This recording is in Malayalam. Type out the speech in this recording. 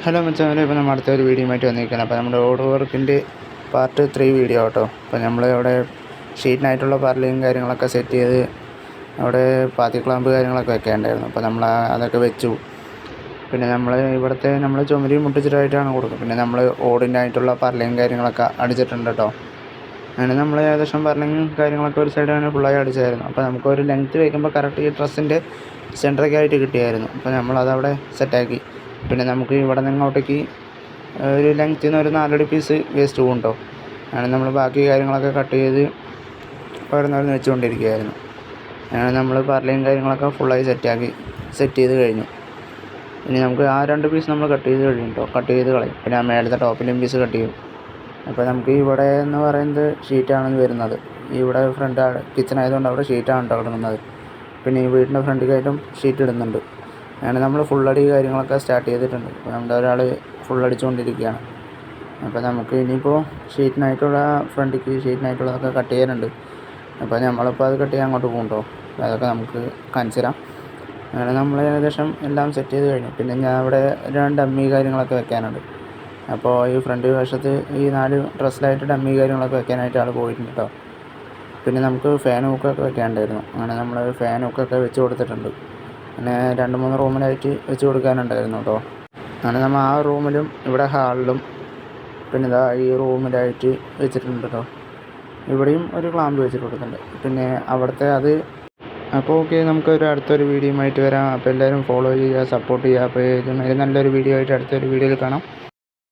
ഹലോ മച്ചാനെ, ഇപ്പോൾ നമ്മൾ അടുത്തൊരു വീഡിയോയുമായിട്ട് വന്നിരിക്കുകയാണ്. അപ്പോൾ നമ്മുടെ ഓട് വർക്കിൻ്റെ പാർട്ട് 3 വീഡിയോ കേട്ടോ. അപ്പോൾ നമ്മൾ അവിടെ ഷീറ്റിനായിട്ടുള്ള പർലിയും കാര്യങ്ങളൊക്കെ സെറ്റ് ചെയ്ത് അവിടെ പാത്തി ക്ലാമ്പ് കാര്യങ്ങളൊക്കെ വെക്കേണ്ടായിരുന്നു. അപ്പോൾ നമ്മൾ അതൊക്കെ വെച്ചു. പിന്നെ നമ്മൾ ചുമരി മുട്ടിച്ചിട്ടായിട്ടാണ് കൊടുക്കുക. പിന്നെ നമ്മൾ ഓടിൻ്റെ ആയിട്ടുള്ള പർലിയും കാര്യങ്ങളൊക്കെ അടിച്ചിട്ടുണ്ട് കേട്ടോ. അങ്ങനെ നമ്മൾ ഏകദേശം പർലിങ്ങും കാര്യങ്ങളൊക്കെ ഒരു സൈഡാണ് ഫുള്ളായി അടിച്ചായിരുന്നു. അപ്പോൾ നമുക്കൊരു ലെങ്ത്ത് വയ്ക്കുമ്പോൾ കറക്റ്റ് ഈ ഡ്രസ്സിൻ്റെ സെൻറ്ററൊക്കെ ആയിട്ട് കിട്ടിയായിരുന്നു. അപ്പോൾ നമ്മളതവിടെ സെറ്റാക്കി. പിന്നെ നമുക്ക് ഇവിടെ നിന്ന് ഇങ്ങോട്ടേക്ക് ഒരു ലെങ്ത്തിൽ നിന്ന് ഒരു 4 പീസ് വേസ്റ്റ് പോകും കേട്ടോ. അങ്ങനെ നമ്മൾ ബാക്കി കാര്യങ്ങളൊക്കെ കട്ട് ചെയ്ത് ഓരോന്നോരോന്ന് വെച്ചുകൊണ്ടിരിക്കുകയായിരുന്നു. അങ്ങനെ നമ്മൾ പർലയും കാര്യങ്ങളൊക്കെ ഫുള്ളായി സെറ്റ് ചെയ്ത് കഴിഞ്ഞു. ഇനി നമുക്ക് ആ 2 പീസ് നമ്മൾ കട്ട് ചെയ്ത് കഴിയും കേട്ടോ. കട്ട് ചെയ്ത് കളയും. പിന്നെ ആ മേലത്തെ ടോപ്പിലും പീസ് കട്ട് ചെയ്യും. അപ്പോൾ നമുക്ക് ഇവിടെ എന്ന് പറയുന്നത് ഷീറ്റാണ് വരുന്നത്. ഇവിടെ ഫ്രണ്ട് കിച്ചൺ ആയതുകൊണ്ട് അവിടെ ഷീറ്റാണ് കേട്ടോ ഇടുന്നത്. പിന്നെ ഈ വീടിൻ്റെ ഫ്രണ്ടിലായിട്ടും ഷീറ്റ് ഇടുന്നുണ്ട്. അങ്ങനെ നമ്മൾ ഫുള്ളടി കാര്യങ്ങളൊക്കെ സ്റ്റാർട്ട് ചെയ്തിട്ടുണ്ട്. അപ്പോൾ നമ്മുടെ ഒരാൾ ഫുള്ളടിച്ചുകൊണ്ടിരിക്കുകയാണ്. അപ്പോൾ നമുക്ക് ഇനിയിപ്പോൾ ഷീറ്റിനായിട്ടുള്ളതൊക്കെ കട്ട് ചെയ്യാനുണ്ട്. അപ്പോൾ നമ്മളിപ്പോൾ അത് കട്ട് ചെയ്യാൻ അങ്ങോട്ട് പോകും കേട്ടോ. അതൊക്കെ നമുക്ക് കാണിച്ചു തരാം. അങ്ങനെ നമ്മൾ ഏകദേശം എല്ലാം സെറ്റ് ചെയ്ത് കഴിഞ്ഞു. പിന്നെ ഞാൻ അവിടെ 2 ഡമ്മി കാര്യങ്ങളൊക്കെ വെക്കാനുണ്ട്. അപ്പോൾ ഈ ഫ്രണ്ട് വശത്ത് ഈ 4 ഡ്രസ്സിലായിട്ട് ഡമ്മി കാര്യങ്ങളൊക്കെ വെക്കാനായിട്ട് ആൾ പോയിട്ടുണ്ട് കേട്ടോ. പിന്നെ നമുക്ക് ഫാൻ ഹുക്കൊക്കെ വെക്കാനുണ്ടായിരുന്നു. അങ്ങനെ നമ്മൾ ഫാൻ ഹുക്കൊക്കെ വെച്ച് കൊടുത്തിട്ടുണ്ട്. പിന്നെ 2-3 റൂമിലായിട്ട് വെച്ച് കൊടുക്കാനുണ്ടായിരുന്നു കേട്ടോ. അങ്ങനെ നമ്മൾ ആ റൂമിലും ഇവിടെ ഹാളിലും പിന്നെ ഇതാ ഈ റൂമിലായിട്ട് വെച്ചിട്ടുണ്ട് കേട്ടോ. ഇവിടെയും ഒരു ക്ലാമ്പ് വെച്ചിട്ട് കൊടുക്കുന്നുണ്ട്. പിന്നെ അവിടുത്തെ അപ്പോൾ ഓക്കെ, നമുക്കൊരു അടുത്തൊരു വീഡിയോയുമായിട്ട് വരാം. അപ്പോൾ എല്ലാവരും ഫോളോ ചെയ്യുക, സപ്പോർട്ട് ചെയ്യുക. അപ്പോൾ ഇതുമാതിരി നല്ലൊരു വീഡിയോ ആയിട്ട് അടുത്തൊരു വീഡിയോയിൽ കാണാം.